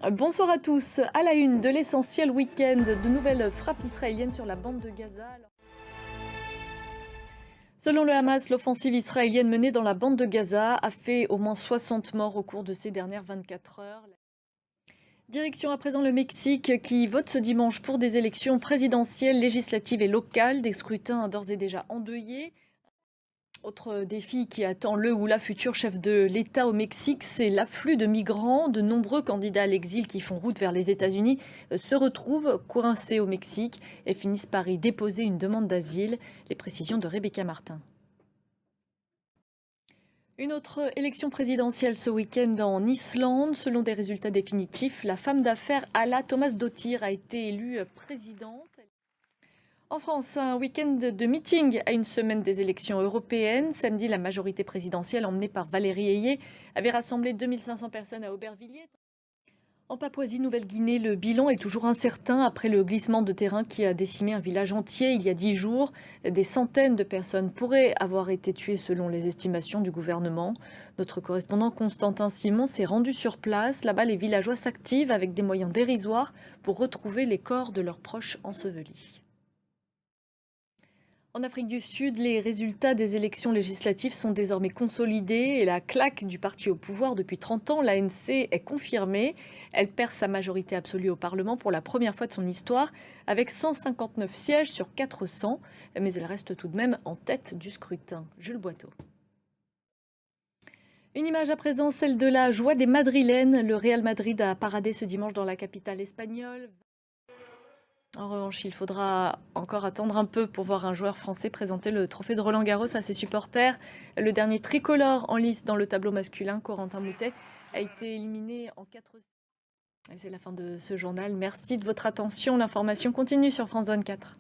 Bonsoir à tous. À la une de l'essentiel week-end, de nouvelles frappes israéliennes sur la bande de Gaza. Selon le Hamas, l'offensive israélienne menée dans la bande de Gaza a fait au moins 60 morts au cours de ces dernières 24 heures. Direction à présent le Mexique qui vote ce dimanche pour des élections présidentielles, législatives et locales. Des scrutins d'ores et déjà endeuillés. Autre défi qui attend le ou la future chef de l'État au Mexique, c'est l'afflux de migrants. De nombreux candidats à l'exil qui font route vers les États-Unis se retrouvent coincés au Mexique et finissent par y déposer une demande d'asile. Les précisions de Rebecca Martin. Une autre élection présidentielle ce week-end en Islande. Selon des résultats définitifs, la femme d'affaires Alla Thomas-Dottir a été élue présidente. En France, un week-end de meeting à une semaine des élections européennes. Samedi, la majorité présidentielle, emmenée par Valérie Ayé, avait rassemblé 2500 personnes à Aubervilliers. En Papouasie-Nouvelle-Guinée, le bilan est toujours incertain après le glissement de terrain qui a décimé un village entier il y a 10 jours. Des centaines de personnes pourraient avoir été tuées selon les estimations du gouvernement. Notre correspondant Constantin Simon s'est rendu sur place. Là-bas, les villageois s'activent avec des moyens dérisoires pour retrouver les corps de leurs proches ensevelis. En Afrique du Sud, les résultats des élections législatives sont désormais consolidés et la claque du parti au pouvoir depuis 30 ans, l'ANC, est confirmée. Elle perd sa majorité absolue au Parlement pour la première fois de son histoire, avec 159 sièges sur 400, mais elle reste tout de même en tête du scrutin. Jules Boiteau. Une image à présent, celle de la joie des Madrilènes. Le Real Madrid a paradé ce dimanche dans la capitale espagnole. En revanche, il faudra encore attendre un peu pour voir un joueur français présenter le trophée de Roland-Garros à ses supporters. Le dernier tricolore en lice dans le tableau masculin, Corentin Moutet, a été éliminé en 4-7. Et c'est la fin de ce journal. Merci de votre attention. L'information continue sur France 24.